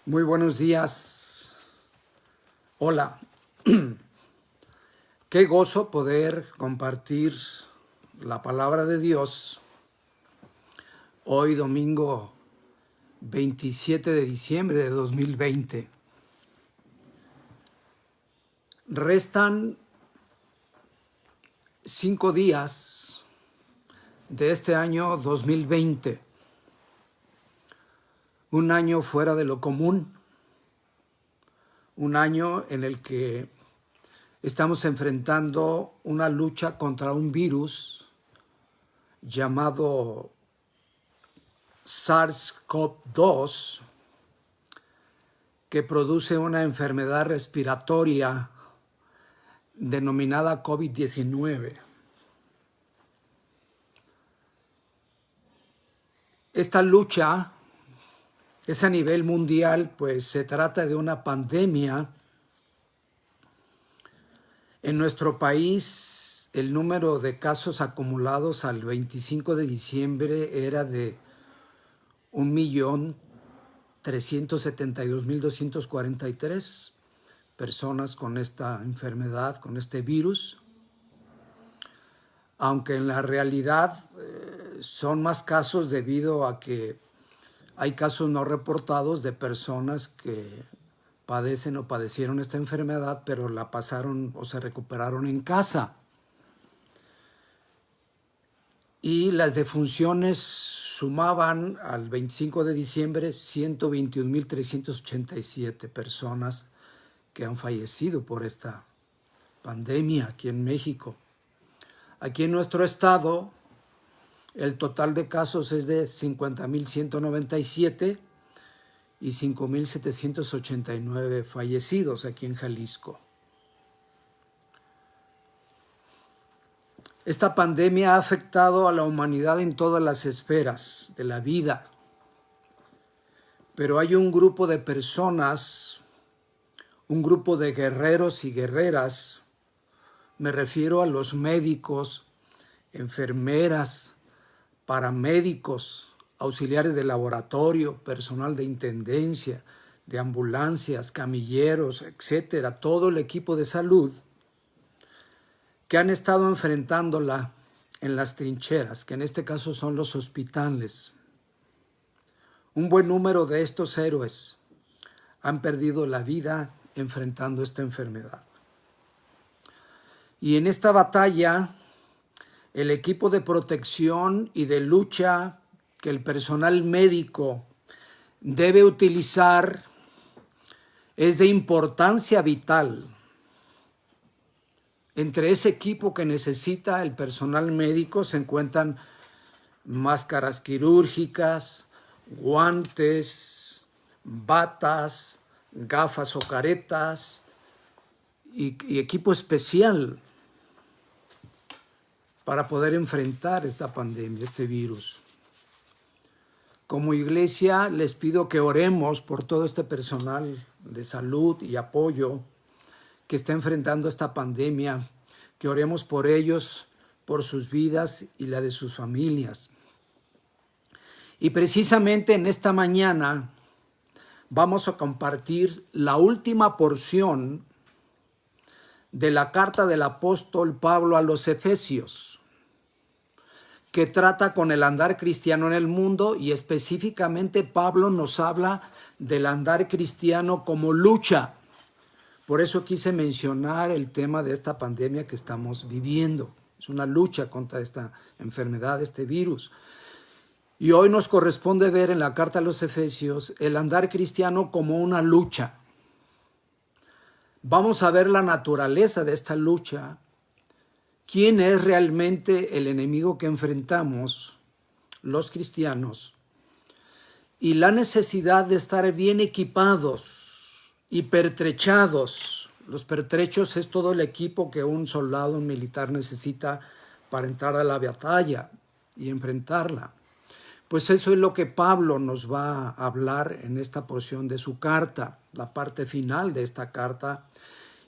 Muy buenos días. Hola. Qué gozo poder compartir la palabra de Dios hoy domingo 27 de diciembre de 2020. Restan 5 días de este año 2020. Un año fuera de lo común. Un año en el que estamos enfrentando una lucha contra un virus llamado SARS-CoV-2, que produce una enfermedad respiratoria denominada COVID-19. Esta lucha es a nivel mundial, pues se trata de una pandemia. En nuestro país, el número de casos acumulados al 25 de diciembre era de 1.372.243 personas con esta enfermedad, con este virus, aunque en la realidad son más casos debido a que hay casos no reportados de personas que padecen o padecieron esta enfermedad, pero la pasaron o se recuperaron en casa. Y las defunciones sumaban al 25 de diciembre 121.387 personas que han fallecido por esta pandemia aquí en México. Aquí en nuestro estado, el total de casos es de 50.197 y 5.789 fallecidos aquí en Jalisco. Esta pandemia ha afectado a la humanidad en todas las esferas de la vida, pero hay un grupo de personas, un grupo de guerreros y guerreras, me refiero a los médicos, enfermeras, paramédicos, auxiliares de laboratorio, personal de intendencia, de ambulancias, camilleros, etcétera, todo el equipo de salud que han estado enfrentándola en las trincheras, que en este caso son los hospitales. Un buen número de estos héroes han perdido la vida enfrentando esta enfermedad. Y en esta batalla, el equipo de protección y de lucha que el personal médico debe utilizar es de importancia vital. Entre ese equipo que necesita el personal médico se encuentran máscaras quirúrgicas, guantes, batas, gafas o caretas y equipo especial para poder enfrentar esta pandemia, este virus. Como iglesia les pido que oremos por todo este personal de salud y apoyo que está enfrentando esta pandemia, que oremos por ellos, por sus vidas y la de sus familias. Y precisamente en esta mañana vamos a compartir la última porción de la carta del apóstol Pablo a los Efesios, que trata con el andar cristiano en el mundo, y específicamente Pablo nos habla del andar cristiano como lucha. Por eso quise mencionar el tema de esta pandemia que estamos viviendo. Es una lucha contra esta enfermedad, este virus. Y hoy nos corresponde ver en la carta a los Efesios el andar cristiano como una lucha. Vamos a ver la naturaleza de esta lucha. ¿Quién es realmente el enemigo que enfrentamos los cristianos? Y la necesidad de estar bien equipados y pertrechados. Los pertrechos es todo el equipo que un soldado, un militar necesita para entrar a la batalla y enfrentarla. Pues eso es lo que Pablo nos va a hablar en esta porción de su carta, la parte final de esta carta,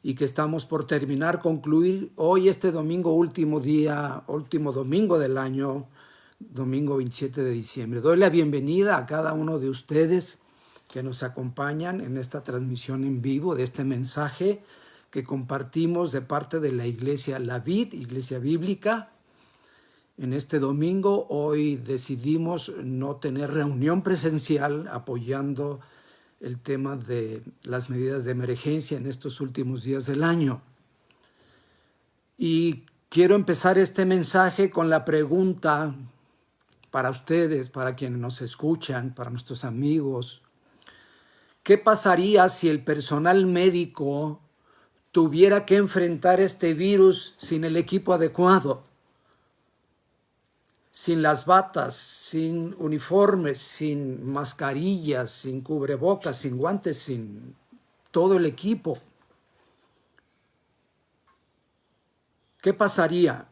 y que estamos por concluir hoy, este domingo, último domingo del año, domingo 27 de diciembre. Doy la bienvenida a cada uno de ustedes que nos acompañan en esta transmisión en vivo de este mensaje que compartimos de parte de la Iglesia La Vid, Iglesia Bíblica. En este domingo, hoy decidimos no tener reunión presencial apoyando el tema de las medidas de emergencia en estos últimos días del año. Y quiero empezar este mensaje con la pregunta para ustedes, para quienes nos escuchan, para nuestros amigos. ¿Qué pasaría si el personal médico tuviera que enfrentar este virus sin el equipo adecuado? Sin las batas, sin uniformes, sin mascarillas, sin cubrebocas, sin guantes, sin todo el equipo. ¿Qué pasaría?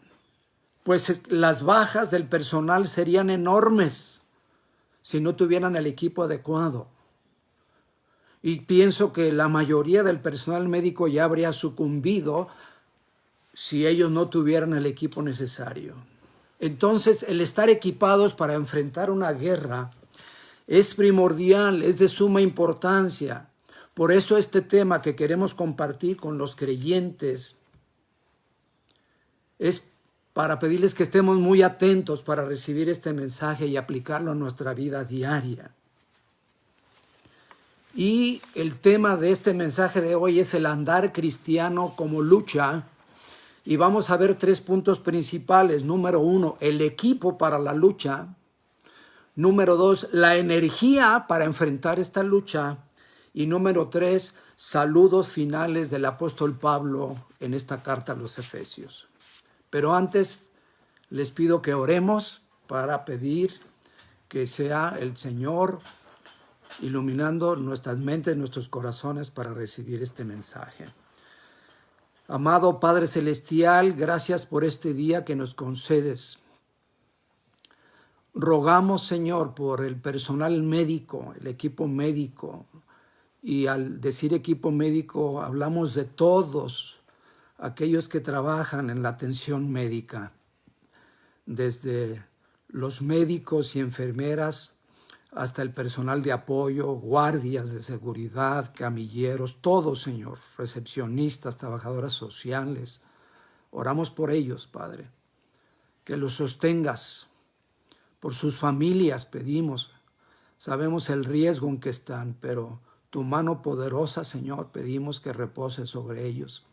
Pues las bajas del personal serían enormes si no tuvieran el equipo adecuado. Y pienso que la mayoría del personal médico ya habría sucumbido si ellos no tuvieran el equipo necesario. Entonces, el estar equipados para enfrentar una guerra es primordial, es de suma importancia. Por eso este tema que queremos compartir con los creyentes es para pedirles que estemos muy atentos para recibir este mensaje y aplicarlo a nuestra vida diaria. Y el tema de este mensaje de hoy es el andar cristiano como lucha. Y vamos a ver 3 puntos principales. Número 1, el equipo para la lucha. Número 2, la energía para enfrentar esta lucha. Y número 3, saludos finales del apóstol Pablo en esta carta a los Efesios. Pero antes les pido que oremos para pedir que sea el Señor iluminando nuestras mentes, nuestros corazones para recibir este mensaje. Amado Padre Celestial, gracias por este día que nos concedes. Rogamos, Señor, por el personal médico, el equipo médico. Y al decir equipo médico, hablamos de todos aquellos que trabajan en la atención médica, desde los médicos y enfermeras hasta el personal de apoyo, guardias de seguridad, camilleros, todos, Señor, recepcionistas, trabajadoras sociales. Oramos por ellos, Padre, que los sostengas. Por sus familias pedimos. Sabemos el riesgo en que están, pero tu mano poderosa, Señor, pedimos que repose sobre ellos.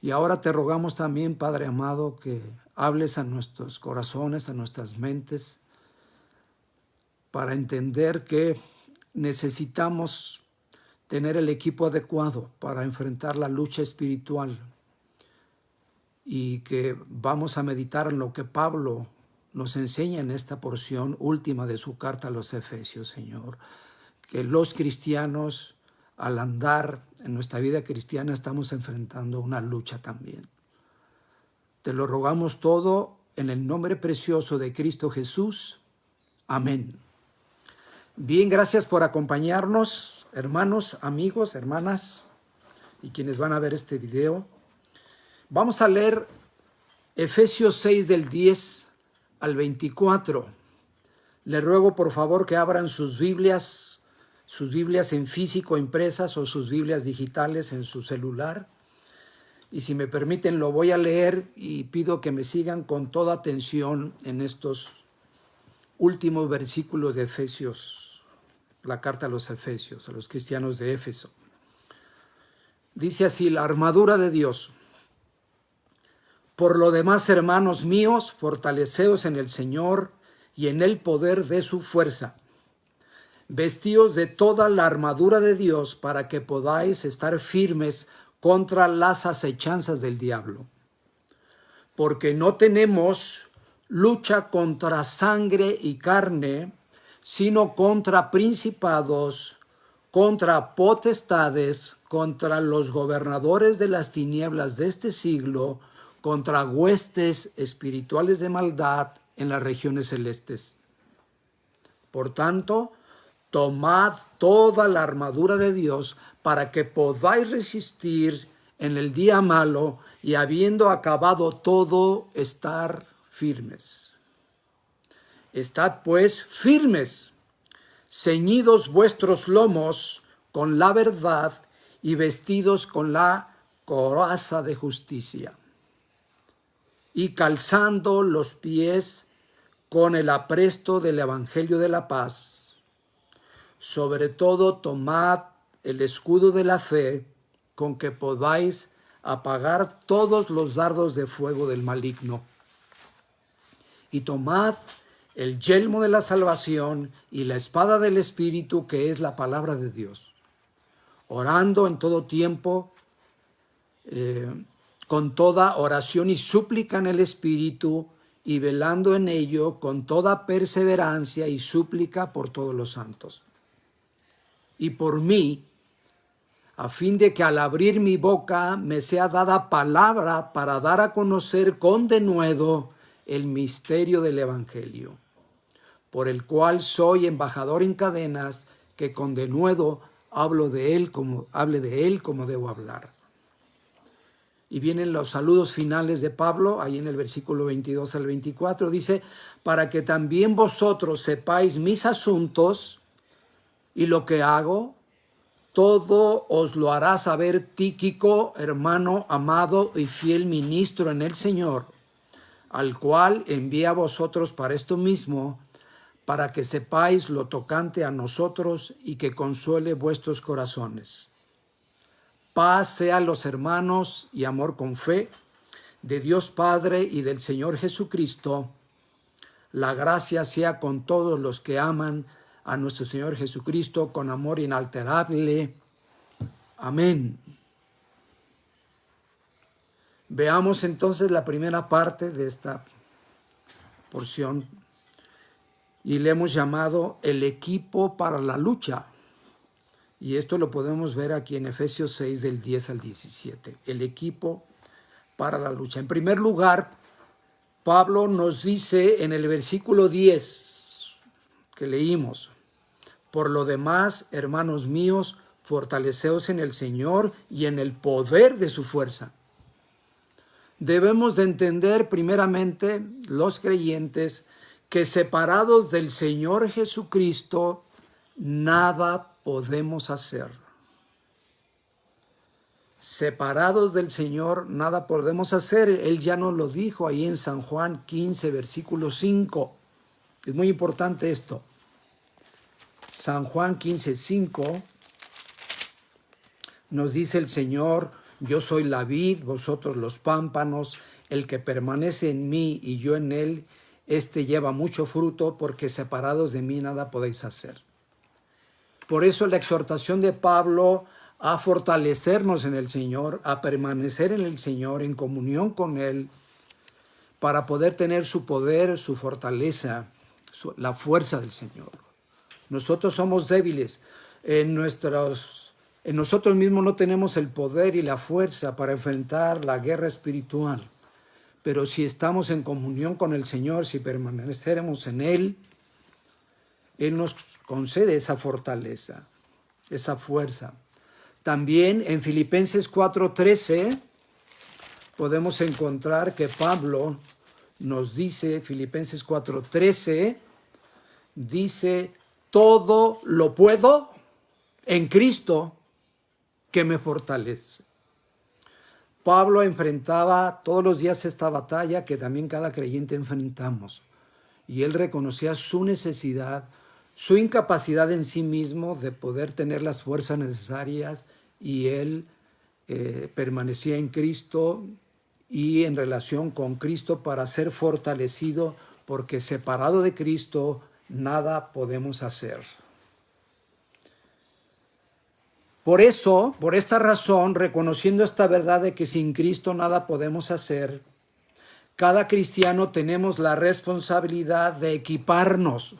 Y ahora te rogamos también, Padre amado, que hables a nuestros corazones, a nuestras mentes, para entender que necesitamos tener el equipo adecuado para enfrentar la lucha espiritual y que vamos a meditar en lo que Pablo nos enseña en esta porción última de su carta a los Efesios, Señor. Que los cristianos, al andar en nuestra vida cristiana, estamos enfrentando una lucha también. Te lo rogamos todo en el nombre precioso de Cristo Jesús. Amén. Bien, gracias por acompañarnos, hermanos, amigos, hermanas, y quienes van a ver este video. Vamos a leer Efesios 6 del 10 al 24. Les ruego por favor que abran sus Biblias en físico impresas o sus Biblias digitales en su celular. Y si me permiten lo voy a leer y pido que me sigan con toda atención en estos últimos versículos de Efesios. La carta a los Efesios, a los cristianos de Éfeso. Dice así: la armadura de Dios. Por lo demás, hermanos míos, fortaleceos en el Señor y en el poder de su fuerza. Vestíos de toda la armadura de Dios para que podáis estar firmes contra las acechanzas del diablo. Porque no tenemos lucha contra sangre y carne, sino contra principados, contra potestades, contra los gobernadores de las tinieblas de este siglo, contra huestes espirituales de maldad en las regiones celestes. Por tanto, tomad toda la armadura de Dios para que podáis resistir en el día malo y habiendo acabado todo, estar firmes. Estad pues firmes, ceñidos vuestros lomos con la verdad y vestidos con la coraza de justicia, y calzando los pies con el apresto del evangelio de la paz. Sobre todo tomad el escudo de la fe, con que podáis apagar todos los dardos de fuego del maligno. Y tomad el yelmo de la salvación y la espada del Espíritu, que es la palabra de Dios, orando en todo tiempo, con toda oración y súplica en el Espíritu, y velando en ello con toda perseverancia y súplica por todos los santos. Y por mí, a fin de que al abrir mi boca me sea dada palabra para dar a conocer con denuedo el misterio del Evangelio, por el cual soy embajador en cadenas, que con denuedo hable de él como debo hablar. Y vienen los saludos finales de Pablo, ahí en el versículo 22 al 24, dice: para que también vosotros sepáis mis asuntos y lo que hago, todo os lo hará saber Tíquico, hermano amado y fiel ministro en el Señor, al cual envía a vosotros para esto mismo, para que sepáis lo tocante a nosotros y que consuele vuestros corazones. Paz sea a los hermanos y amor con fe, de Dios Padre y del Señor Jesucristo. La gracia sea con todos los que aman a nuestro Señor Jesucristo con amor inalterable. Amén. Veamos entonces la primera parte de esta porción, y le hemos llamado el equipo para la lucha. Y esto lo podemos ver aquí en Efesios 6, del 10 al 17. El equipo para la lucha. En primer lugar, Pablo nos dice en el versículo 10 que leímos: por lo demás, hermanos míos, fortaleceos en el Señor y en el poder de su fuerza. Debemos de entender primeramente, los creyentes, que separados del Señor Jesucristo, nada podemos hacer. Separados del Señor, nada podemos hacer. Él ya nos lo dijo ahí en San Juan 15, versículo 5. Es muy importante esto. San Juan 15, 5, nos dice el Señor: yo soy la vid, vosotros los pámpanos, el que permanece en mí y yo en él, este lleva mucho fruto, porque separados de mí nada podéis hacer. Por eso la exhortación de Pablo a fortalecernos en el Señor, a permanecer en el Señor, en comunión con Él, para poder tener su poder, su fortaleza, la fuerza del Señor. Nosotros somos débiles, en nosotros mismos no tenemos el poder y la fuerza para enfrentar la guerra espiritual. Pero si estamos en comunión con el Señor, si permaneceremos en Él, Él nos concede esa fortaleza, esa fuerza. También en Filipenses 4:13 podemos encontrar que Pablo nos dice, Filipenses 4:13, dice: todo lo puedo en Cristo que me fortalece. Pablo enfrentaba todos los días esta batalla que también cada creyente enfrentamos. Y él reconocía su necesidad, su incapacidad en sí mismo de poder tener las fuerzas necesarias, y él permanecía en Cristo y en relación con Cristo para ser fortalecido, porque separado de Cristo nada podemos hacer. Por eso, por esta razón, reconociendo esta verdad de que sin Cristo nada podemos hacer, cada cristiano tenemos la responsabilidad de equiparnos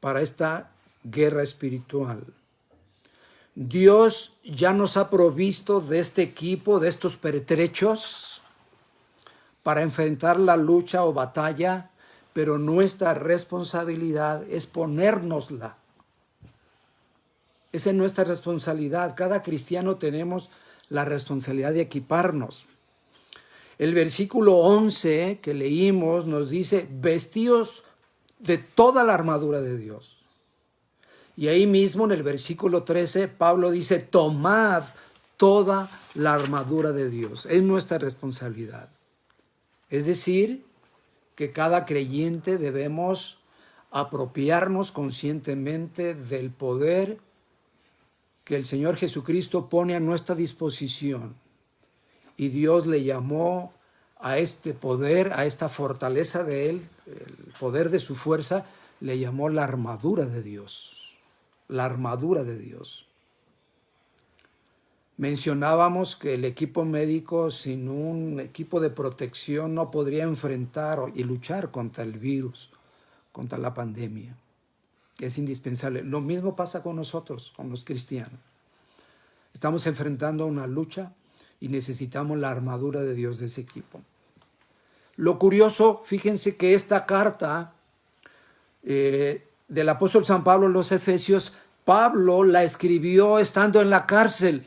para esta guerra espiritual. Dios ya nos ha provisto de este equipo, de estos pertrechos, para enfrentar la lucha o batalla, pero nuestra responsabilidad es ponérnosla. Esa es nuestra responsabilidad. Cada cristiano tenemos la responsabilidad de equiparnos. El versículo 11 que leímos nos dice: vestíos de toda la armadura de Dios. Y ahí mismo en el versículo 13, Pablo dice, tomad toda la armadura de Dios. Es nuestra responsabilidad. Es decir, que cada creyente debemos apropiarnos conscientemente del poder que el Señor Jesucristo pone a nuestra disposición. Y Dios le llamó a este poder, a esta fortaleza de Él, el poder de su fuerza, le llamó la armadura de Dios. La armadura de Dios. Mencionábamos que el equipo médico sin un equipo de protección no podría enfrentar y luchar contra el virus, contra la pandemia. Es indispensable. Lo mismo pasa con nosotros, con los cristianos. Estamos enfrentando una lucha y necesitamos la armadura de Dios de ese equipo. Lo curioso, fíjense que esta carta del apóstol San Pablo a los Efesios, Pablo la escribió estando en la cárcel.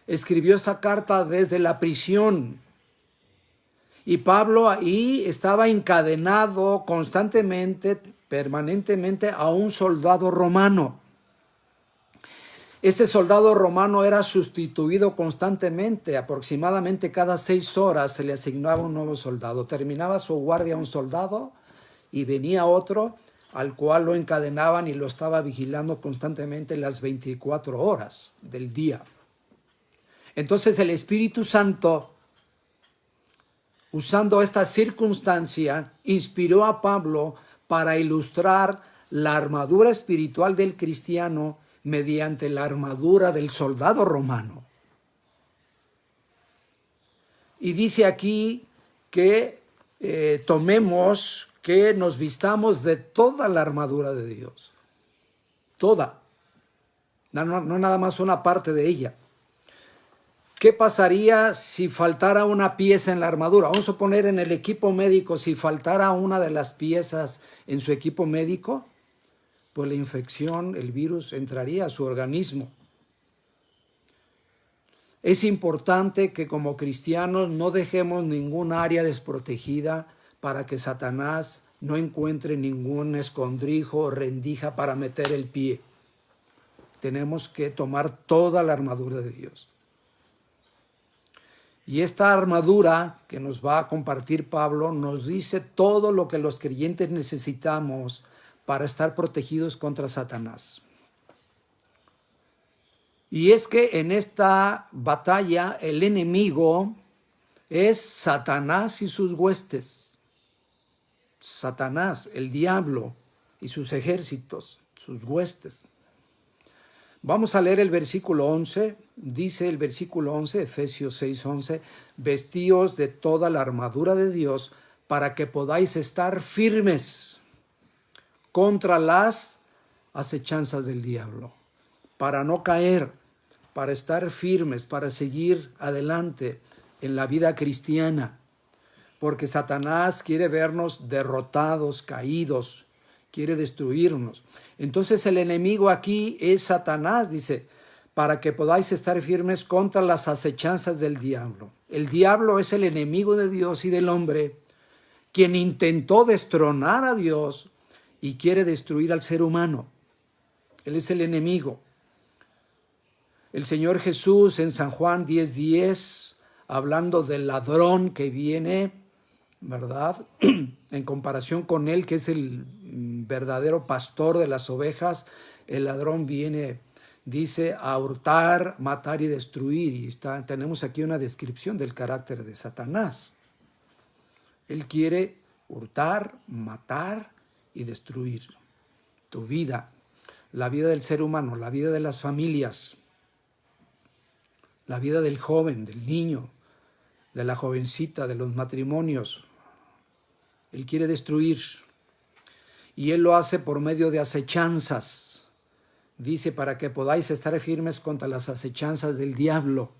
Escribió esta carta desde la prisión. Y Pablo ahí estaba encadenado constantemente, permanentemente a un soldado romano. Este soldado romano era sustituido constantemente, aproximadamente cada 6 horas se le asignaba un nuevo soldado. Terminaba su guardia un soldado y venía otro al cual lo encadenaban y lo estaba vigilando constantemente las 24 horas del día. Entonces el Espíritu Santo, usando esta circunstancia, inspiró a Pablo para ilustrar la armadura espiritual del cristiano mediante la armadura del soldado romano. Y dice aquí que tomemos, que nos vistamos de toda la armadura de Dios. Toda. No nada más una parte de ella. ¿Qué pasaría si faltara una pieza en la armadura? Vamos a suponer en el equipo médico, si faltara una de las piezas en su equipo médico, pues la infección, el virus, entraría a su organismo. Es importante que como cristianos no dejemos ningún área desprotegida para que Satanás no encuentre ningún escondrijo o rendija para meter el pie. Tenemos que tomar toda la armadura de Dios. Y esta armadura que nos va a compartir Pablo nos dice todo lo que los creyentes necesitamos para estar protegidos contra Satanás. Y es que en esta batalla el enemigo es Satanás y sus huestes. Satanás, el diablo y sus ejércitos, sus huestes. Vamos a leer el versículo 11. Dice el versículo 11, Efesios 6:11, vestíos de toda la armadura de Dios para que podáis estar firmes contra las acechanzas del diablo, para no caer, para estar firmes, para seguir adelante en la vida cristiana, porque Satanás quiere vernos derrotados, caídos, quiere destruirnos. Entonces el enemigo aquí es Satanás, dice, para que podáis estar firmes contra las acechanzas del diablo. El diablo es el enemigo de Dios y del hombre, quien intentó destronar a Dios y quiere destruir al ser humano. Él es el enemigo. El Señor Jesús en San Juan 10:10, hablando del ladrón que viene, ¿verdad? En comparación con él, que es el verdadero pastor de las ovejas, el ladrón viene, dice, a hurtar, matar y destruir. Y tenemos aquí una descripción del carácter de Satanás. Él quiere hurtar, matar y destruir tu vida, la vida del ser humano, la vida de las familias, la vida del joven, del niño, de la jovencita, de los matrimonios. Él quiere destruir y él lo hace por medio de acechanzas. Dice, para que podáis estar firmes contra las acechanzas del diablo.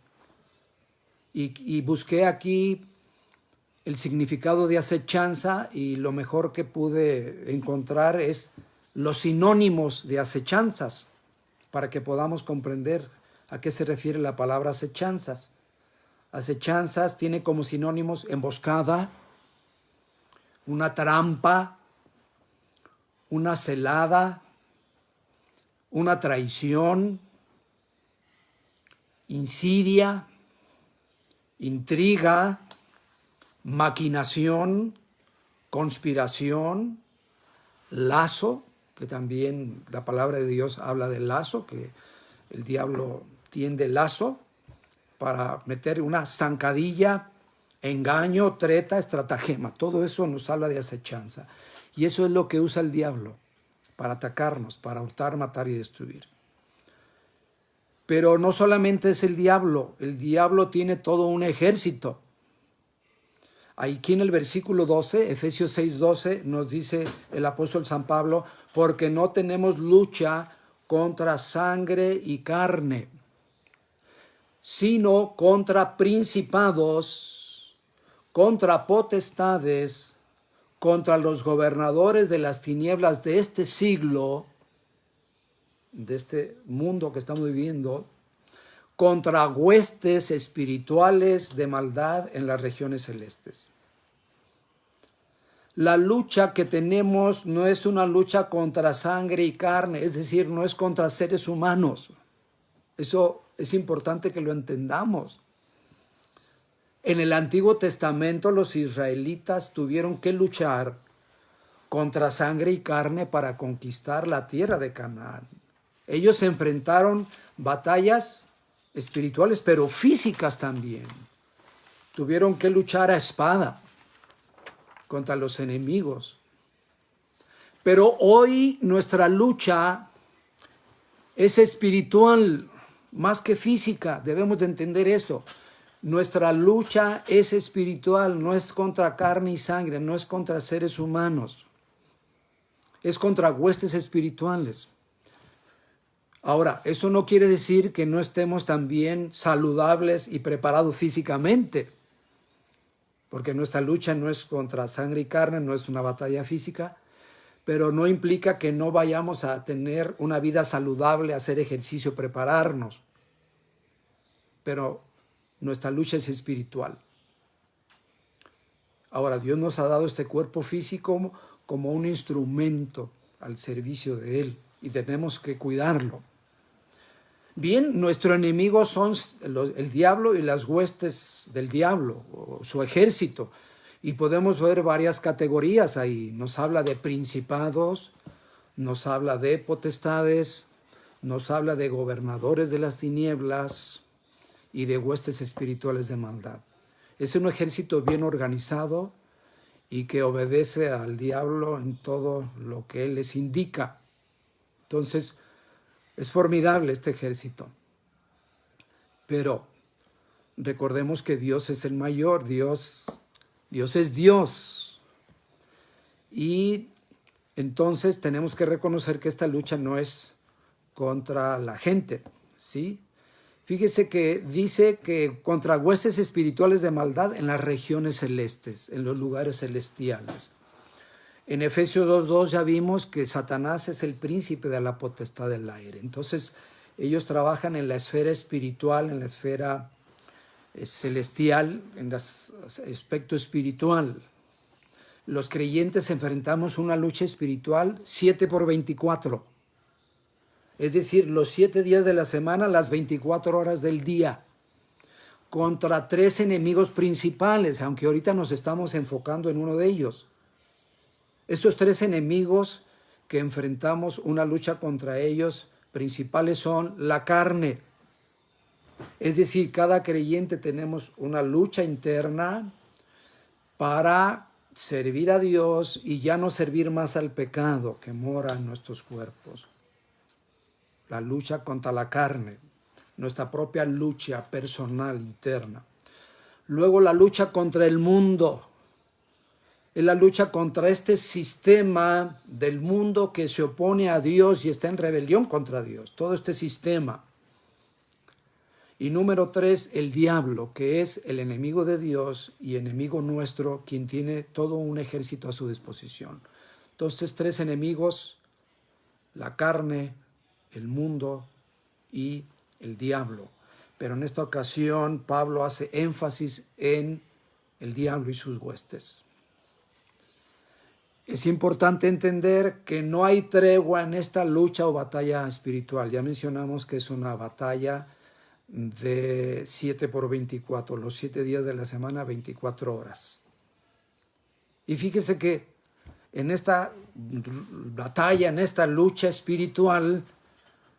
Y busqué aquí el significado de acechanza y lo mejor que pude encontrar es los sinónimos de acechanzas, para que podamos comprender a qué se refiere la palabra acechanzas. Acechanzas tiene como sinónimos emboscada, una trampa, una celada, una traición, insidia, intriga, maquinación, conspiración, lazo, que también la palabra de Dios habla del lazo, que el diablo tiende lazo para meter una zancadilla, engaño, treta, estratagema. Todo eso nos habla de acechanza. Y eso es lo que usa el diablo para atacarnos, para hurtar, matar y destruir. Pero no solamente es el diablo tiene todo un ejército. Aquí en el versículo 12, Efesios 6:12, nos dice el apóstol San Pablo, porque no tenemos lucha contra sangre y carne, sino contra principados, contra potestades, contra los gobernadores de las tinieblas de este siglo, de este mundo que estamos viviendo, contra huestes espirituales de maldad en las regiones celestes. La lucha que tenemos no es una lucha contra sangre y carne, es decir, no es contra seres humanos. Eso es importante que lo entendamos. En el Antiguo Testamento los israelitas tuvieron que luchar contra sangre y carne para conquistar la tierra de Canaán. Ellos se enfrentaron batallas espirituales, pero físicas también. Tuvieron que luchar a espada contra los enemigos. Pero hoy nuestra lucha es espiritual más que física. Debemos de entender esto. Nuestra lucha es espiritual, no es contra carne y sangre, no es contra seres humanos. Es contra huestes espirituales. Ahora, eso no quiere decir que no estemos también saludables y preparados físicamente, porque nuestra lucha no es contra sangre y carne, no es una batalla física, pero no implica que no vayamos a tener una vida saludable, hacer ejercicio, prepararnos. Pero nuestra lucha es espiritual. Ahora, Dios nos ha dado este cuerpo físico como un instrumento al servicio de Él y tenemos que cuidarlo. Bien, nuestro enemigo son el diablo y las huestes del diablo, o su ejército. Y podemos ver varias categorías ahí. Nos habla de principados, nos habla de potestades, nos habla de gobernadores de las tinieblas y de huestes espirituales de maldad. Es un ejército bien organizado y que obedece al diablo en todo lo que él les indica. Entonces, es formidable este ejército. Pero recordemos que Dios es el mayor, Dios es Dios. Y entonces tenemos que reconocer que esta lucha no es contra la gente, ¿sí? Fíjese que dice que contra huestes espirituales de maldad en las regiones celestes, en los lugares celestiales. En Efesios 2:2 ya vimos que Satanás es el príncipe de la potestad del aire. Entonces, ellos trabajan en la esfera espiritual, en la esfera celestial, en el aspecto espiritual. Los creyentes enfrentamos una lucha espiritual 7/24. Es decir, los 7 días de la semana, las 24 horas del día, contra 3 enemigos principales, aunque ahorita nos estamos enfocando en uno de ellos. Estos 3 enemigos que enfrentamos una lucha contra ellos principales son la carne. Es decir, cada creyente tenemos una lucha interna para servir a Dios y ya no servir más al pecado que mora en nuestros cuerpos. La lucha contra la carne, nuestra propia lucha personal interna. Luego la lucha contra el mundo. Es la lucha contra este sistema del mundo que se opone a Dios y está en rebelión contra Dios. Todo este sistema. Y número 3, el diablo, que es el enemigo de Dios y enemigo nuestro, quien tiene todo un ejército a su disposición. Entonces, 3 enemigos: la carne, el mundo y el diablo. Pero en esta ocasión Pablo hace énfasis en el diablo y sus huestes. Es importante entender que no hay tregua en esta lucha o batalla espiritual. Ya mencionamos que es una batalla de 7 por 24, los 7 días de la semana, 24 horas. Y fíjese que en esta batalla, en esta lucha espiritual,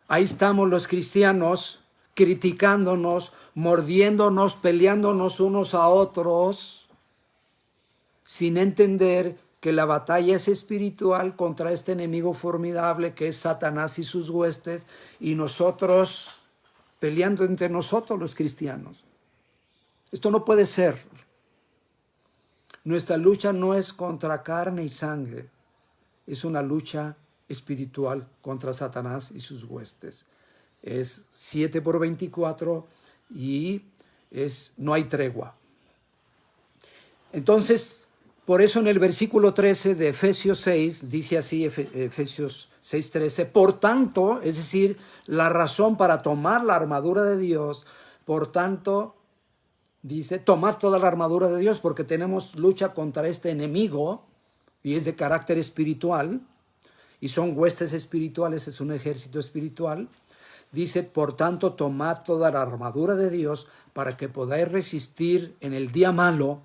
ahí estamos los cristianos criticándonos, mordiéndonos, peleándonos unos a otros, sin entender que la batalla es espiritual contra este enemigo formidable que es Satanás y sus huestes, y nosotros peleando entre nosotros los cristianos. Esto no puede ser. Nuestra lucha no es contra carne y sangre, es una lucha espiritual contra Satanás y sus huestes. Es 7 por 24 y no hay tregua. Entonces, por eso en el versículo 13 de Efesios 6, dice así, Efesios 6:13, por tanto, es decir, la razón para tomar la armadura de Dios, por tanto, dice, tomad toda la armadura de Dios, porque tenemos lucha contra este enemigo, y es de carácter espiritual, y son huestes espirituales, es un ejército espiritual. Dice, por tanto, tomad toda la armadura de Dios, para que podáis resistir en el día malo,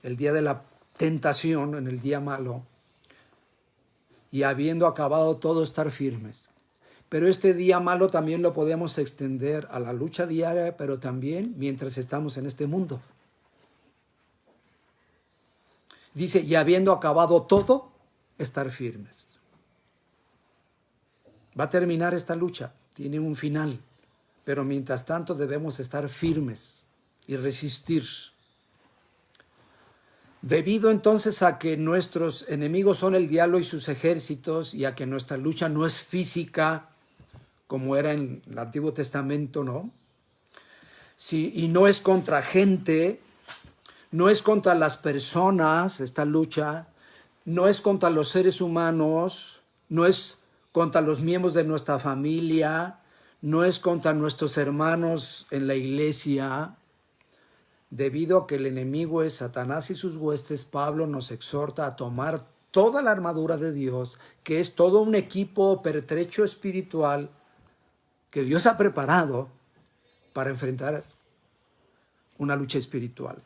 el día de la tentación, en el día malo, y habiendo acabado todo, estar firmes. Pero este día malo también lo podemos extender a la lucha diaria, pero también mientras estamos en este mundo. Dice, y habiendo acabado todo, estar firmes. Va a terminar esta lucha, tiene un final, pero mientras tanto debemos estar firmes y resistir. Debido entonces a que nuestros enemigos son el diablo y sus ejércitos, y a que nuestra lucha no es física, como era en el Antiguo Testamento, ¿no? Sí, y no es contra gente, no es contra las personas, esta lucha, no es contra los seres humanos, no es contra los miembros de nuestra familia, no es contra nuestros hermanos en la iglesia. Debido a que el enemigo es Satanás y sus huestes, Pablo nos exhorta a tomar toda la armadura de Dios, que es todo un equipo pertrecho espiritual que Dios ha preparado para enfrentar una lucha espiritual.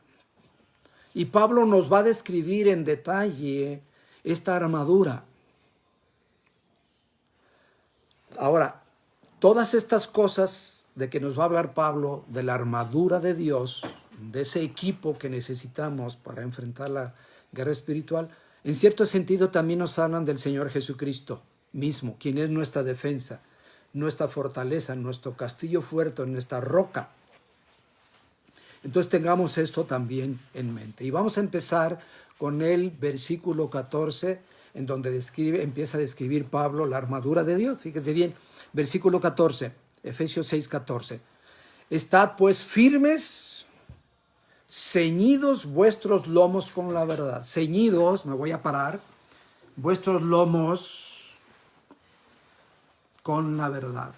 Y Pablo nos va a describir en detalle esta armadura. Ahora, todas estas cosas de que nos va a hablar Pablo, de la armadura de Dios, de ese equipo que necesitamos para enfrentar la guerra espiritual, en cierto sentido también nos hablan del Señor Jesucristo mismo, quien es nuestra defensa, nuestra fortaleza, nuestro castillo fuerte, nuestra roca. Entonces tengamos esto también en mente. Y vamos a empezar con el versículo 14, en donde empieza a describir Pablo la armadura de Dios. Fíjense bien, versículo 14, Efesios 6:14. Estad pues firmes, ceñidos vuestros lomos con la verdad. Ceñidos, me voy a parar, vuestros lomos con la verdad.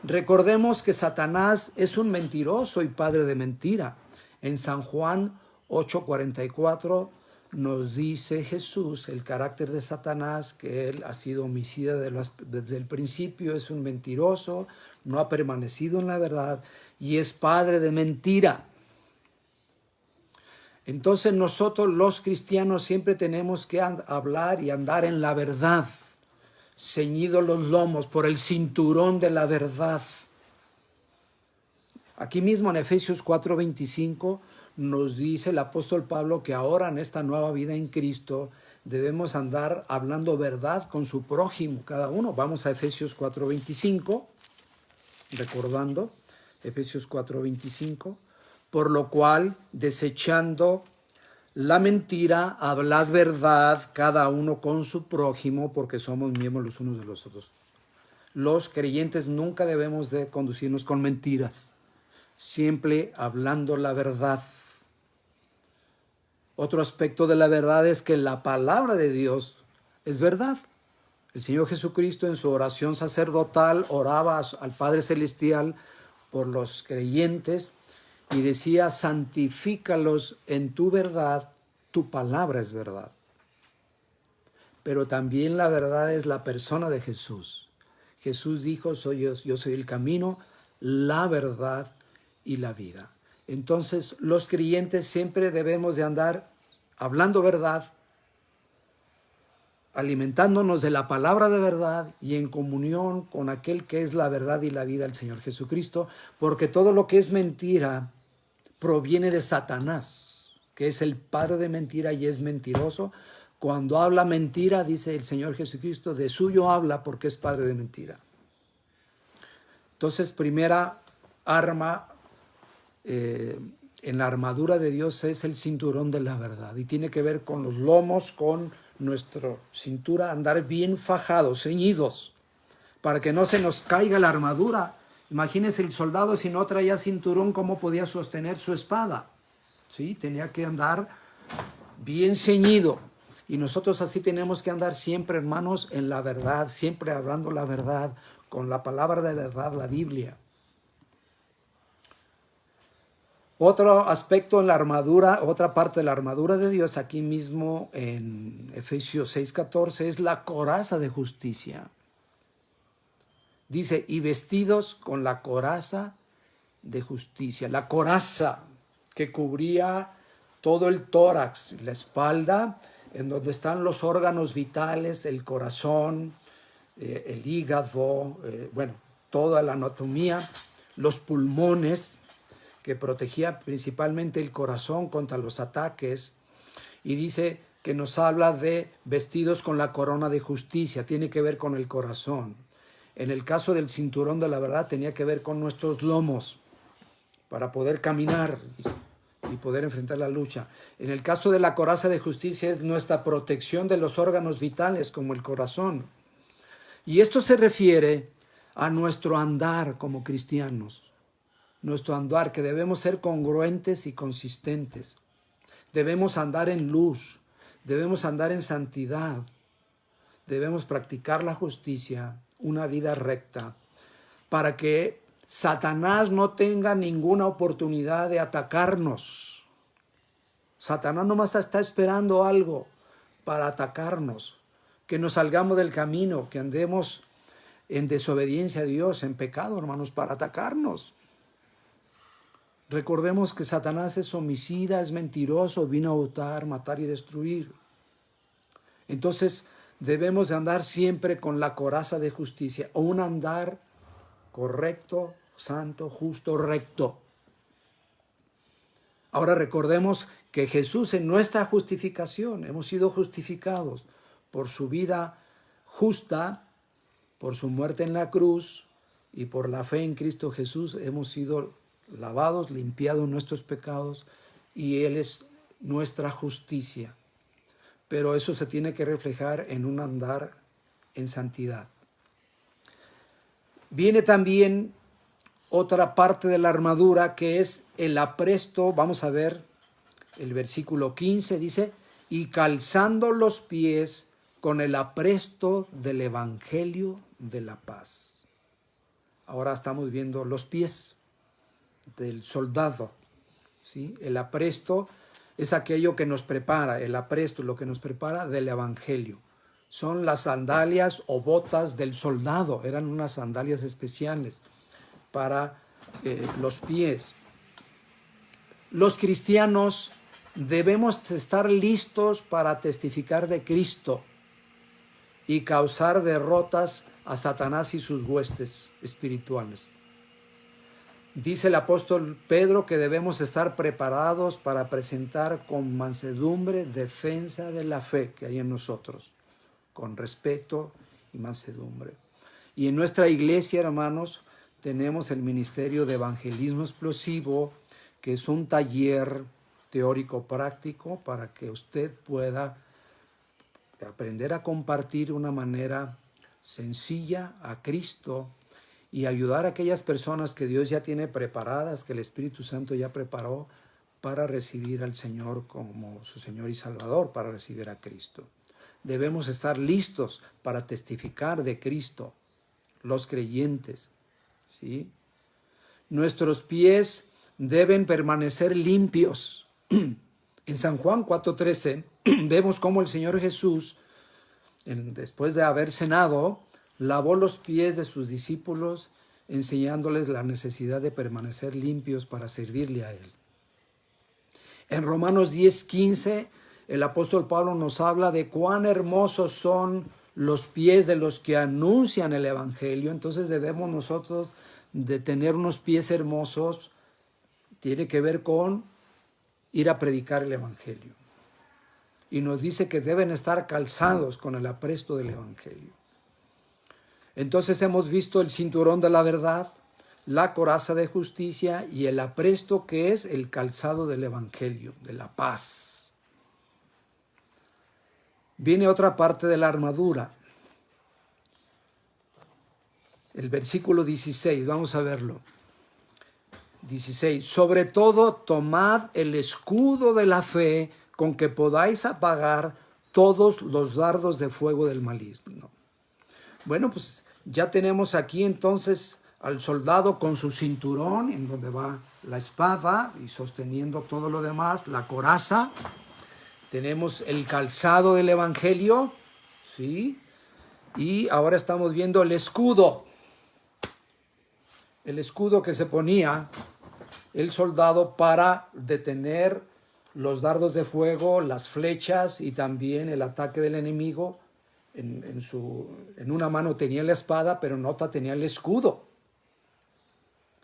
Recordemos que Satanás es un mentiroso y padre de mentira. En San Juan 8:44 nos dice Jesús el carácter de Satanás, que él ha sido homicida desde el principio, es un mentiroso, no ha permanecido en la verdad y es padre de mentira. Entonces nosotros los cristianos siempre tenemos que hablar y andar en la verdad, ceñidos los lomos por el cinturón de la verdad. Aquí mismo en Efesios 4:25 nos dice el apóstol Pablo que ahora en esta nueva vida en Cristo debemos andar hablando verdad con su prójimo, cada uno. Vamos a Efesios 4:25, recordando, Efesios 4:25. Por lo cual, desechando la mentira, hablad verdad cada uno con su prójimo, porque somos miembros los unos de los otros. Los creyentes nunca debemos de conducirnos con mentiras, siempre hablando la verdad. Otro aspecto de la verdad es que la palabra de Dios es verdad. El Señor Jesucristo en su oración sacerdotal oraba al Padre Celestial por los creyentes y decía, santifícalos en tu tu palabra es verdad. Pero también la verdad es la persona de Jesús. Jesús dijo, yo soy el camino, la verdad y la vida. Entonces, los creyentes siempre debemos de andar hablando verdad, alimentándonos de la palabra de verdad y en comunión con aquel que es la verdad y la vida, el Señor Jesucristo, porque todo lo que es mentira proviene de Satanás, que es el padre de mentira y es mentiroso. Cuando habla mentira, dice el Señor Jesucristo, de suyo habla porque es padre de mentira. Entonces, primera arma en la armadura de Dios es el cinturón de la verdad. Y tiene que ver con los lomos, con nuestra cintura, andar bien fajados, ceñidos, para que no se nos caiga la armadura. Imagínense el soldado, si no traía cinturón, ¿cómo podía sostener su espada? ¿Sí? Tenía que andar bien ceñido. Y nosotros así tenemos que andar siempre, hermanos, en la verdad, siempre hablando la verdad, con la palabra de verdad, la Biblia. Otro aspecto en la armadura, otra parte de la armadura de Dios, aquí mismo en Efesios 6:14, es la coraza de justicia. Dice, y vestidos con la coraza de justicia. La coraza que cubría todo el tórax, la espalda, en donde están los órganos vitales, el corazón, el hígado, toda la anatomía, los pulmones, que protegía principalmente el corazón contra los ataques. Y dice que nos habla de vestidos con la corona de justicia, tiene que ver con el corazón. En el caso del cinturón de la verdad tenía que ver con nuestros lomos, para poder caminar y poder enfrentar la lucha. En el caso de la coraza de justicia es nuestra protección de los órganos vitales como el corazón. Y esto se refiere a nuestro andar como cristianos. Nuestro andar, que debemos ser congruentes y consistentes. Debemos andar en luz, debemos andar en santidad, debemos practicar la justicia, una vida recta, para que Satanás no tenga ninguna oportunidad de atacarnos. Satanás nomás está esperando algo para atacarnos, que nos salgamos del camino, que andemos en desobediencia a Dios, en pecado, hermanos, para atacarnos. Recordemos que Satanás es homicida, es mentiroso, vino a hurtar, matar y destruir. Entonces debemos de andar siempre con la coraza de justicia, o un andar correcto, santo, justo, recto. Ahora recordemos que Jesús, en nuestra justificación, hemos sido justificados por su vida justa, por su muerte en la cruz y por la fe en Cristo Jesús, hemos sido lavados, limpiados nuestros pecados, y Él es nuestra justicia. Pero eso se tiene que reflejar en un andar en santidad. Viene también otra parte de la armadura, que es el apresto. Vamos a ver el versículo 15, dice, y calzando los pies con el apresto del evangelio de la paz. Ahora estamos viendo los pies del soldado, ¿sí? El apresto es aquello que nos prepara, el apresto, lo que nos prepara del evangelio. Son las sandalias o botas del soldado, eran unas sandalias especiales para los pies. Los cristianos debemos estar listos para testificar de Cristo y causar derrotas a Satanás y sus huestes espirituales. Dice el apóstol Pedro que debemos estar preparados para presentar con mansedumbre defensa de la fe que hay en nosotros, con respeto y mansedumbre. Y en nuestra iglesia, hermanos, tenemos el ministerio de evangelismo explosivo, que es un taller teórico práctico para que usted pueda aprender a compartir de una manera sencilla a Cristo y ayudar a aquellas personas que Dios ya tiene preparadas, que el Espíritu Santo ya preparó para recibir al Señor como su Señor y Salvador, para recibir a Cristo. Debemos estar listos para testificar de Cristo, los creyentes, ¿sí? Nuestros pies deben permanecer limpios. En San Juan 4:13 vemos cómo el Señor Jesús, después de haber cenado, lavó los pies de sus discípulos, enseñándoles la necesidad de permanecer limpios para servirle a Él. En Romanos 10:15, el apóstol Pablo nos habla de cuán hermosos son los pies de los que anuncian el Evangelio. Entonces debemos nosotros de tener unos pies hermosos. Tiene que ver con ir a predicar el Evangelio. Y nos dice que deben estar calzados con el apresto del Evangelio. Entonces hemos visto el cinturón de la verdad, la coraza de justicia y el apresto que es el calzado del Evangelio, de la paz. Viene otra parte de la armadura. El versículo 16, vamos a verlo. 16, sobre todo tomad el escudo de la fe con que podáis apagar todos los dardos de fuego del maligno. Bueno, pues ya tenemos aquí entonces al soldado con su cinturón, en donde va la espada y sosteniendo todo lo demás, la coraza. Tenemos el calzado del Evangelio, ¿sí? Y ahora estamos viendo el escudo. El escudo que se ponía el soldado para detener los dardos de fuego, las flechas y también el ataque del enemigo. En una mano tenía la espada, pero en otra tenía el escudo.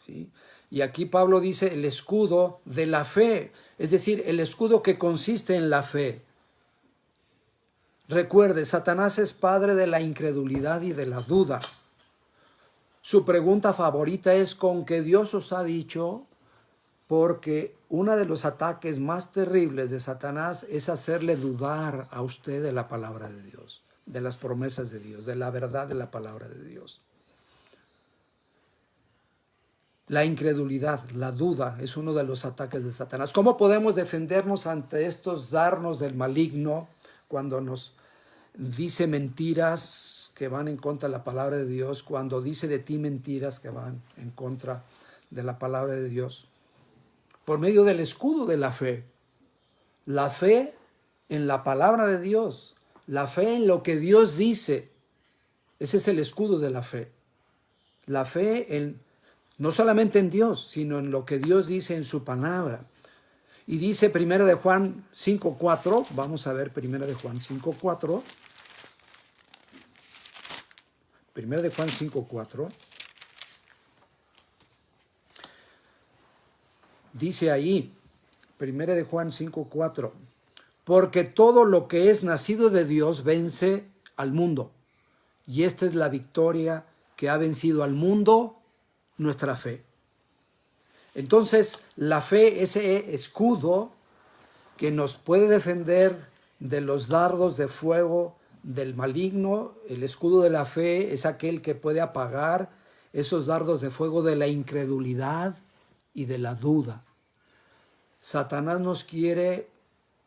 ¿Sí? Y aquí Pablo dice el escudo de la fe, es decir, el escudo que consiste en la fe. Recuerde, Satanás es padre de la incredulidad y de la duda. Su pregunta favorita es: ¿con qué Dios os ha dicho? Porque uno de los ataques más terribles de Satanás es hacerle dudar a usted de la palabra de Dios, de las promesas de Dios, de la verdad de la palabra de Dios. La incredulidad, la duda es uno de los ataques de Satanás. ¿Cómo podemos defendernos ante estos dardos del maligno cuando nos dice mentiras que van en contra de la palabra de Dios, cuando dice de ti mentiras que van en contra de la palabra de Dios? Por medio del escudo de la fe. La fe en la palabra de Dios, la fe en lo que Dios dice. Ese es el escudo de la fe. La fe en, no solamente en Dios, sino en lo que Dios dice en su palabra. Y dice 1 de Juan 5:4, vamos a ver 1 de Juan 5:4. 1 de Juan 5:4. Dice ahí, 1 de Juan 5:4, porque todo lo que es nacido de Dios vence al mundo. Y esta es la victoria que ha vencido al mundo, nuestra fe. Entonces, la fe, ese escudo que nos puede defender de los dardos de fuego del maligno, el escudo de la fe es aquel que puede apagar esos dardos de fuego de la incredulidad y de la duda. Satanás nos quiere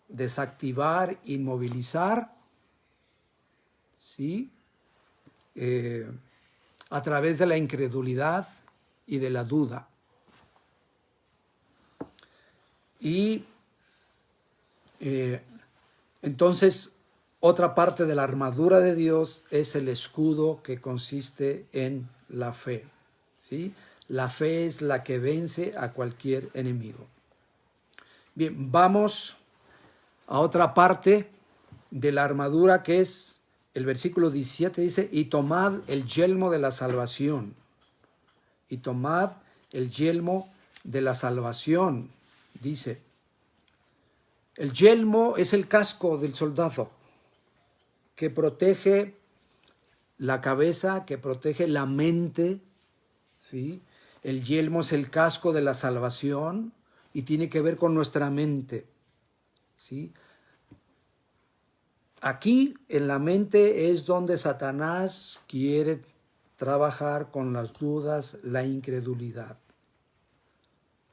desactivar, inmovilizar, ¿sí? A través de la incredulidad y de la duda. Y entonces, otra parte de la armadura de Dios es el escudo que consiste en la fe, ¿sí? La fe es la que vence a cualquier enemigo. Bien, vamos a otra parte de la armadura que es el versículo 17, dice, y tomad el yelmo de la salvación. Y tomad el yelmo de la salvación, dice. El yelmo es el casco del soldado que protege la cabeza, que protege la mente, ¿sí? El yelmo es el casco de la salvación y tiene que ver con nuestra mente, ¿sí? Aquí en la mente es donde Satanás quiere trabajar con las dudas, la incredulidad.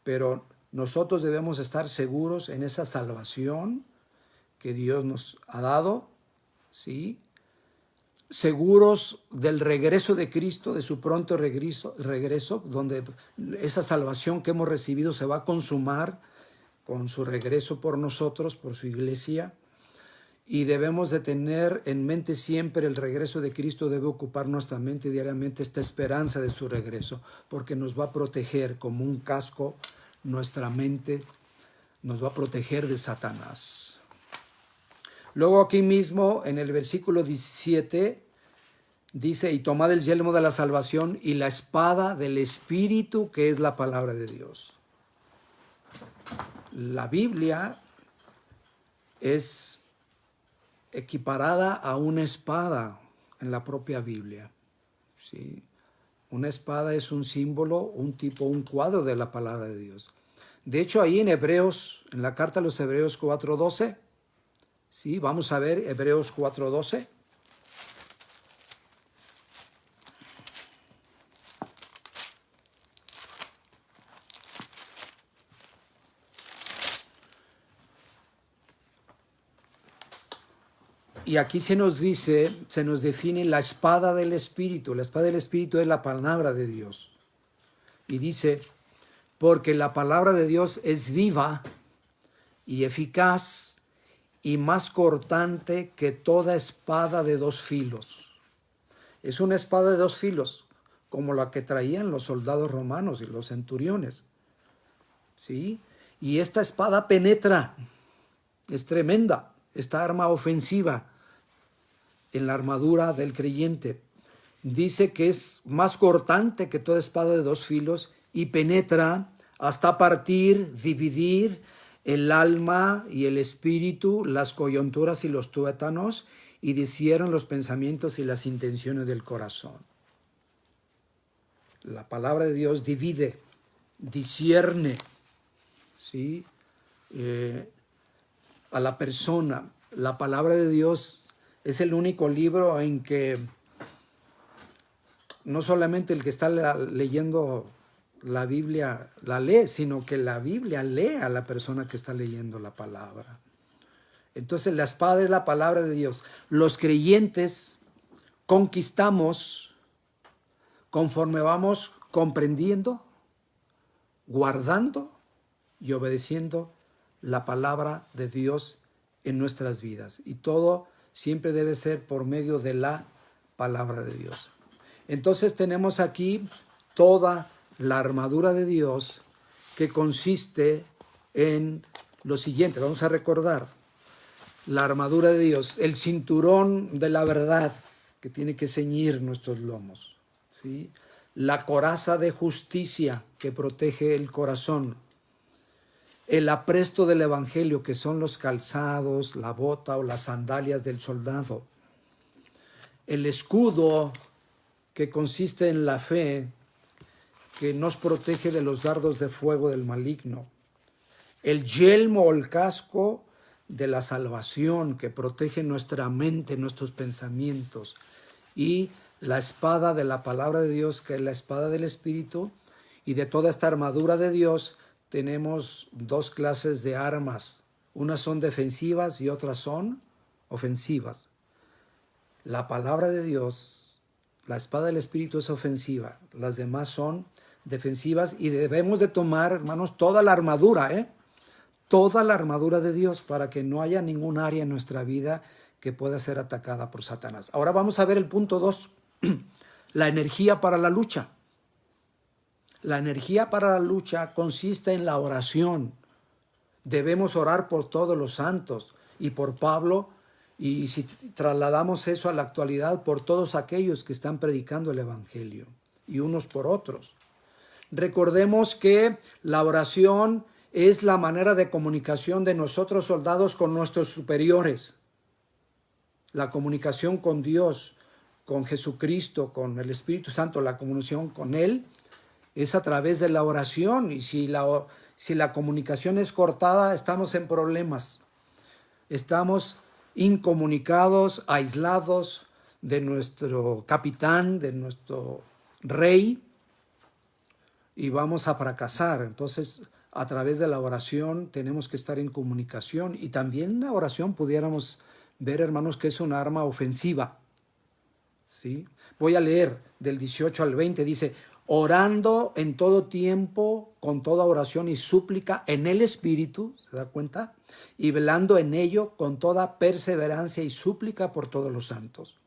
Pero nosotros debemos estar seguros en esa salvación que Dios nos ha dado, ¿sí? Seguros del regreso de Cristo, de su pronto regreso, donde esa salvación que hemos recibido se va a consumar con su regreso por nosotros, por su iglesia, y debemos de tener en mente siempre el regreso de Cristo. Debe ocupar nuestra mente diariamente esta esperanza de su regreso, porque nos va a proteger como un casco, nuestra mente nos va a proteger de Satanás. Luego aquí mismo en el versículo 17 dice, y tomad el yelmo de la salvación y la espada del Espíritu, que es la palabra de Dios. La Biblia es equiparada a una espada en la propia Biblia, ¿sí? Una espada es un símbolo, un tipo, un cuadro de la palabra de Dios. De hecho, ahí en Hebreos, en la carta a los Hebreos 4:12, ¿sí? Vamos a ver Hebreos 4:12. Y aquí se nos dice, se nos define la espada del Espíritu. La espada del Espíritu es la palabra de Dios. Y dice, porque la palabra de Dios es viva y eficaz y más cortante que toda espada de dos filos. Es una espada de dos filos, como la que traían los soldados romanos y los centuriones, ¿sí? Y esta espada penetra, es tremenda, esta arma ofensiva en la armadura del creyente. Dice que es más cortante que toda espada de dos filos y penetra hasta partir, dividir el alma y el espíritu, las coyunturas y los tuétanos, y discierne los pensamientos y las intenciones del corazón. La palabra de Dios divide, discierne, ¿sí? A la persona. La palabra de Dios es el único libro en que no solamente el que está leyendo la Biblia la lee, sino que la Biblia lee a la persona que está leyendo la palabra. Entonces la espada es la palabra de Dios. Los creyentes conquistamos conforme vamos comprendiendo, guardando y obedeciendo la palabra de Dios en nuestras vidas. Y todo siempre debe ser por medio de la palabra de Dios. Entonces tenemos aquí toda la armadura de Dios, que consiste en lo siguiente. Vamos a recordar la armadura de Dios, el cinturón de la verdad que tiene que ceñir nuestros lomos, ¿sí? La coraza de justicia que protege el corazón, el apresto del evangelio, que son los calzados, la bota o las sandalias del soldado, el escudo, que consiste en la fe, que nos protege de los dardos de fuego del maligno, el yelmo o el casco de la salvación, que protege nuestra mente, nuestros pensamientos, y la espada de la palabra de Dios, que es la espada del Espíritu. Y de toda esta armadura de Dios tenemos dos clases de armas. Unas son defensivas y otras son ofensivas. La palabra de Dios, la espada del Espíritu, es ofensiva. Las demás son defensivas, y debemos de tomar, hermanos, toda la armadura, toda la armadura de Dios, para que no haya ningún área en nuestra vida que pueda ser atacada por Satanás. Ahora vamos a ver el punto 2, la energía para la lucha. La energía para la lucha consiste en la oración. Debemos orar por todos los santos y por Pablo, y si trasladamos eso a la actualidad, por todos aquellos que están predicando el evangelio, y unos por otros. Recordemos que la oración es la manera de comunicación de nosotros soldados con nuestros superiores. La comunicación con Dios, con Jesucristo, con el Espíritu Santo, la comunicación con Él es a través de la oración. Y si la comunicación es cortada, estamos en problemas. Estamos incomunicados, aislados de nuestro capitán, de nuestro rey, y vamos a fracasar. Entonces, a través de la oración tenemos que estar en comunicación, y también la oración pudiéramos ver, hermanos, que es una arma ofensiva, ¿sí? Voy a leer del 18 al 20, dice: orando en todo tiempo, con toda oración y súplica en el Espíritu, ¿se da cuenta? Y velando en ello con toda perseverancia y súplica por todos los santos.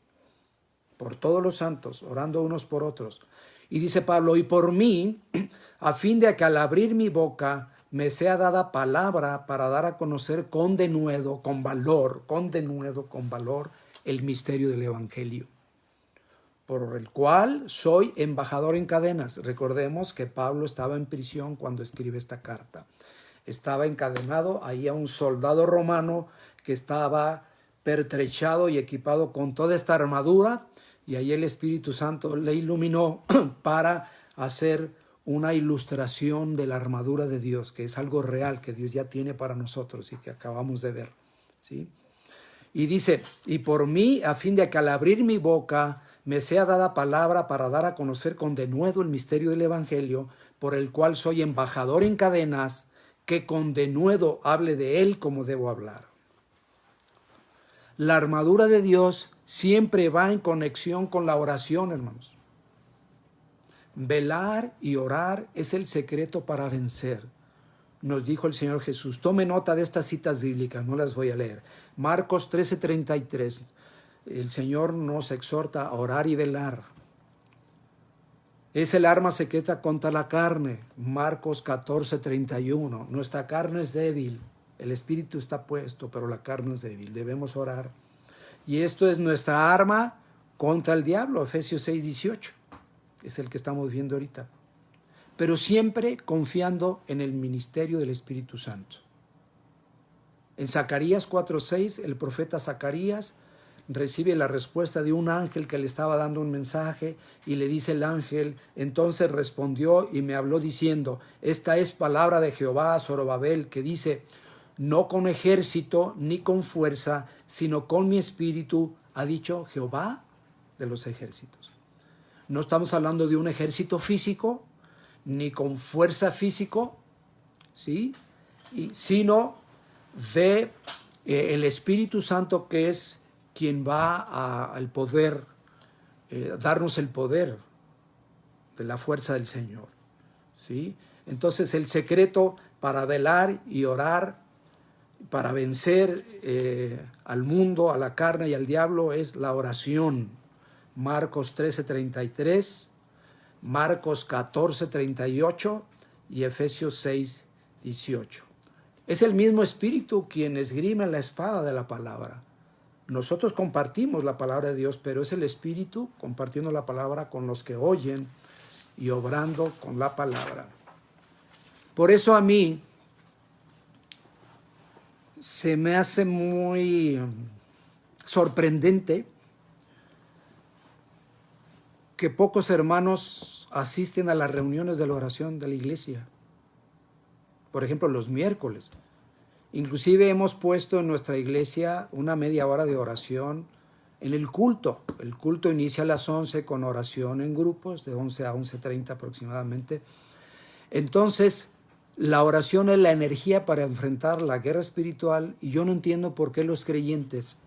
Por todos los santos, orando unos por otros. Y dice Pablo, y por mí, a fin de que al abrir mi boca me sea dada palabra para dar a conocer con denuedo, con valor, el misterio del Evangelio, por el cual soy embajador en cadenas. Recordemos que Pablo estaba en prisión cuando escribe esta carta. Estaba encadenado ahí a un soldado romano que estaba pertrechado y equipado con toda esta armadura, y ahí el Espíritu Santo le iluminó para hacer una ilustración de la armadura de Dios, que es algo real que Dios ya tiene para nosotros y que acabamos de ver, ¿sí? Y dice, y por mí, a fin de que al abrir mi boca me sea dada palabra para dar a conocer con denuedo el misterio del Evangelio, por el cual soy embajador en cadenas, que con denuedo hable de él como debo hablar. La armadura de Dios siempre va en conexión con la oración, hermanos. Velar y orar es el secreto para vencer. Nos dijo el Señor Jesús. Tome nota de estas citas bíblicas, no las voy a leer. Marcos 13:33. El Señor nos exhorta a orar y velar. Es el arma secreta contra la carne. Marcos 14:31. Nuestra carne es débil. El espíritu está puesto, pero la carne es débil. Debemos orar. Y esto es nuestra arma contra el diablo. Efesios 6:18. Es el que estamos viendo ahorita. Pero siempre confiando en el ministerio del Espíritu Santo. En Zacarías 4:6, el profeta Zacarías recibe la respuesta de un ángel que le estaba dando un mensaje, y le dice el ángel, entonces respondió y me habló diciendo, esta es palabra de Jehová a Zorobabel, que dice, no con ejército ni con fuerza, sino con mi espíritu, ha dicho Jehová de los ejércitos. No estamos hablando de un ejército físico, ni con fuerza físico, ¿sí? Sino de el Espíritu Santo, que es quien va al poder, darnos el poder de la fuerza del Señor, ¿sí? Entonces el secreto para velar y orar, para vencer al mundo, a la carne y al diablo, es la oración. Marcos 13:33, Marcos 14:38 y Efesios 6:18. Es el mismo Espíritu quien esgrime la espada de la palabra. Nosotros compartimos la palabra de Dios, pero es el Espíritu compartiendo la palabra con los que oyen y obrando con la palabra. Por eso a mí se me hace muy sorprendente que pocos hermanos asisten a las reuniones de la oración de la iglesia. Por ejemplo, los miércoles. Inclusive hemos puesto en nuestra iglesia una media hora de oración en el culto. El culto inicia a las 11 con oración en grupos, de 11 a 11:30 aproximadamente. Entonces, la oración es la energía para enfrentar la guerra espiritual, y yo no entiendo por qué los creyentes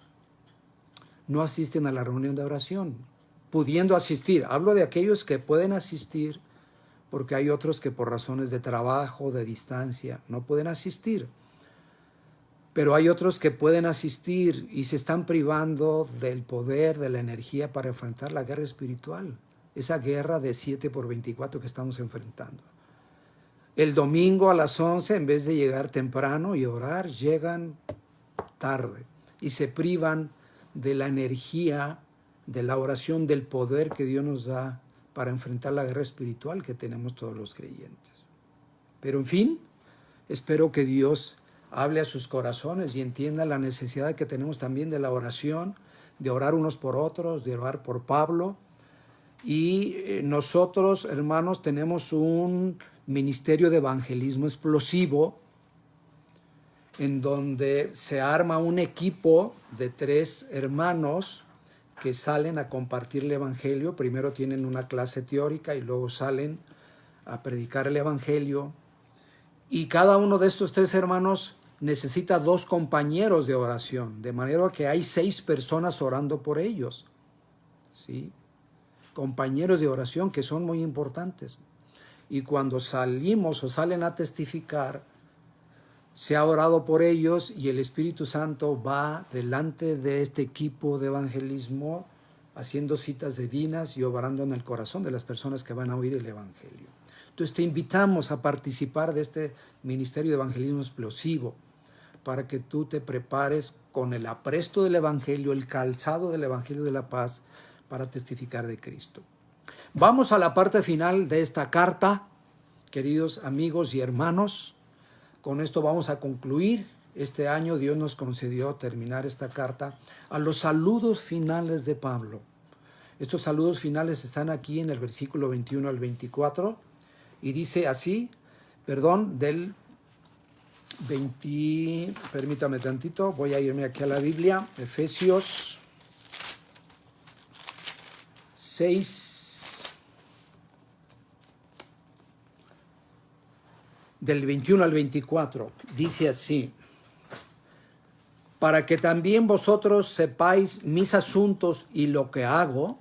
no asisten a la reunión de oración, pudiendo asistir. Hablo de aquellos que pueden asistir, porque hay otros que por razones de trabajo, de distancia, no pueden asistir. Pero hay otros que pueden asistir y se están privando del poder, de la energía para enfrentar la guerra espiritual. Esa guerra de 7x24 que estamos enfrentando. El domingo a las 11, en vez de llegar temprano y orar, llegan tarde y se privan de la energía, de la oración, del poder que Dios nos da para enfrentar la guerra espiritual que tenemos todos los creyentes. Pero en fin, espero que Dios hable a sus corazones y entienda la necesidad que tenemos también de la oración, de orar unos por otros, de orar por Pablo. Y nosotros, hermanos, tenemos un ministerio de evangelismo explosivo en donde se arma un equipo de 3 hermanos que salen a compartir el evangelio. Primero tienen una clase teórica y luego salen a predicar el evangelio. Y cada uno de estos 3 hermanos necesita 2 compañeros de oración, de manera que hay 6 personas orando por ellos, ¿sí? compañeros de oración que son muy importantes. Y cuando salimos o salen a testificar, se ha orado por ellos y el Espíritu Santo va delante de este equipo de evangelismo haciendo citas divinas y obrando en el corazón de las personas que van a oír el Evangelio. Entonces te invitamos a participar de este ministerio de evangelismo explosivo para que tú te prepares con el apresto del Evangelio, el calzado del Evangelio de la paz para testificar de Cristo. Vamos a la parte final de esta carta, queridos amigos y hermanos. Con esto vamos a concluir. Este año Dios nos concedió terminar esta carta a los saludos finales de Pablo. Estos saludos finales están aquí en el versículo 21 al 24 y dice así, del 20, permítame tantito, voy a irme aquí a la Biblia, Efesios 6, del 21 al 24, dice así: para que también vosotros sepáis mis asuntos y lo que hago,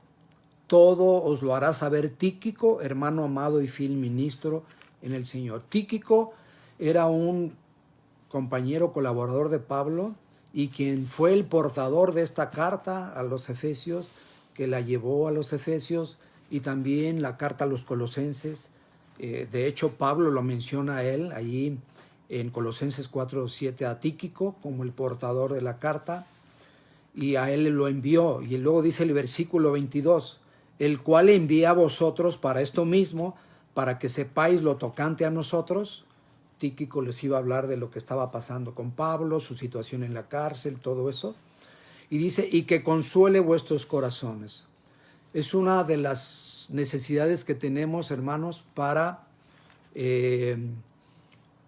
todo os lo hará saber Tíquico, hermano amado y fiel ministro en el Señor. Tíquico era un compañero colaborador de Pablo y quien fue el portador de esta carta a los Efesios, que la llevó a los Efesios, y también la carta a los Colosenses. De hecho, Pablo lo menciona a él allí en Colosenses 4:7 a Tíquico como el portador de la carta, y a él lo envió. Y luego dice el versículo 22, el cual envía a vosotros para esto mismo, para que sepáis lo tocante a nosotros. Tíquico les iba a hablar de lo que estaba pasando con Pablo, su situación en la cárcel, todo eso. Y dice, y que consuele vuestros corazones. Es una de las necesidades que tenemos, hermanos, para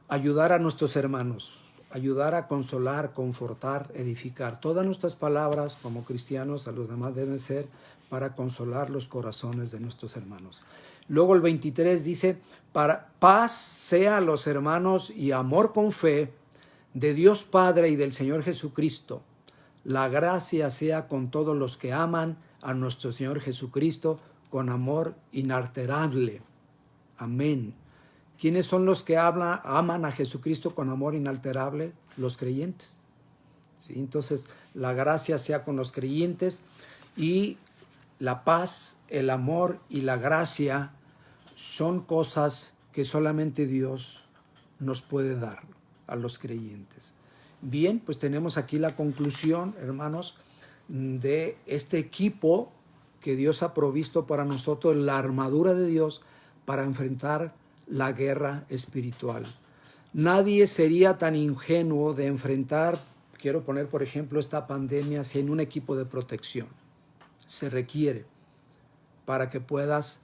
ayudar a nuestros hermanos, ayudar a consolar, confortar, edificar. Todas nuestras palabras como cristianos a los demás deben ser para consolar los corazones de nuestros hermanos. Luego el 23 dice, para paz sea a los hermanos y amor con fe de Dios Padre y del Señor Jesucristo. La gracia sea con todos los que aman a nuestro Señor Jesucristo con amor inalterable. Amén. ¿Quiénes son los que aman a Jesucristo con amor inalterable? Los creyentes. ¿Sí? Entonces, la gracia sea con los creyentes, y la paz, el amor y la gracia son cosas que solamente Dios nos puede dar a los creyentes. Bien, pues tenemos aquí la conclusión, hermanos, de este equipo que Dios ha provisto para nosotros, la armadura de Dios para enfrentar la guerra espiritual. Nadie sería tan ingenuo de enfrentar, quiero poner por ejemplo esta pandemia, sin un equipo de protección. Se requiere para que puedas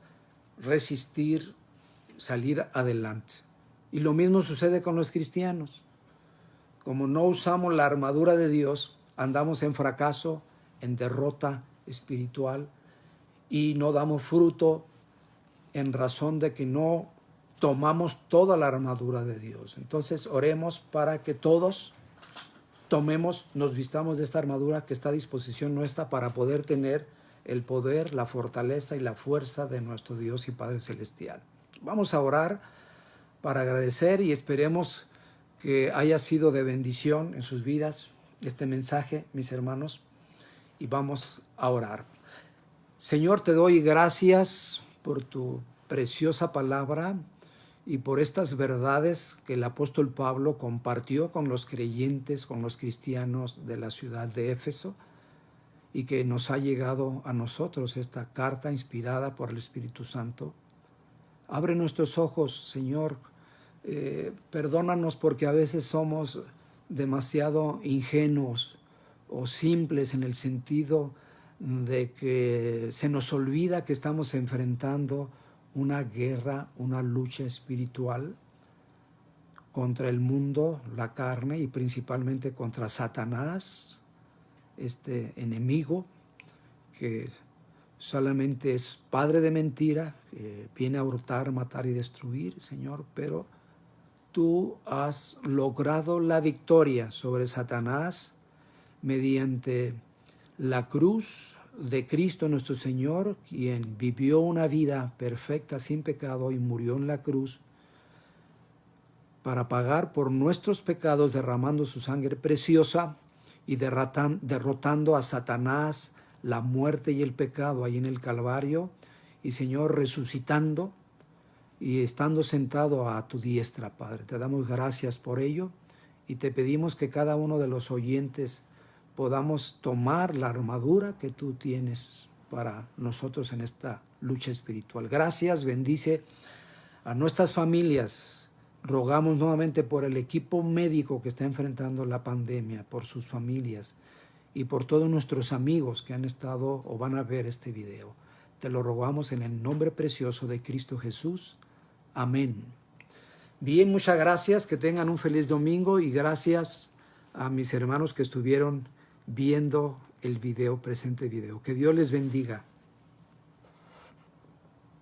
resistir, salir adelante. Y lo mismo sucede con los cristianos. Como no usamos la armadura de Dios, andamos en fracaso, en derrota espiritual, y no damos fruto en razón de que no tomamos toda la armadura de Dios. Entonces oremos para que todos nos vistamos de esta armadura que está a disposición nuestra para poder tener el poder, la fortaleza y la fuerza de nuestro Dios y Padre Celestial. Vamos a orar para agradecer y esperemos que haya sido de bendición en sus vidas este mensaje, mis hermanos, y vamos a orar. Señor, te doy gracias por tu preciosa palabra y por estas verdades que el apóstol Pablo compartió con los creyentes, con los cristianos de la ciudad de Éfeso, y que nos ha llegado a nosotros esta carta inspirada por el Espíritu Santo. Abre nuestros ojos, Señor. Perdónanos porque a veces somos demasiado ingenuos o simples en el sentido de que se nos olvida que estamos enfrentando una guerra, una lucha espiritual contra el mundo, la carne, y principalmente contra Satanás, este enemigo que solamente es padre de mentira, que viene a hurtar, matar y destruir, Señor, pero tú has logrado la victoria sobre Satanás mediante la cruz de Cristo nuestro Señor, quien vivió una vida perfecta sin pecado y murió en la cruz para pagar por nuestros pecados, derramando su sangre preciosa y derrotando a Satanás, la muerte y el pecado ahí en el Calvario, y Señor, resucitando y estando sentado a tu diestra, Padre. Te damos gracias por ello y te pedimos que cada uno de los oyentes podamos tomar la armadura que tú tienes para nosotros en esta lucha espiritual. Gracias, bendice a nuestras familias. Rogamos nuevamente por el equipo médico que está enfrentando la pandemia, por sus familias y por todos nuestros amigos que han estado o van a ver este video. Te lo rogamos en el nombre precioso de Cristo Jesús. Amén. Bien, muchas gracias. Que tengan un feliz domingo y gracias a mis hermanos que estuvieron viendo el video, presente video. Que Dios les bendiga.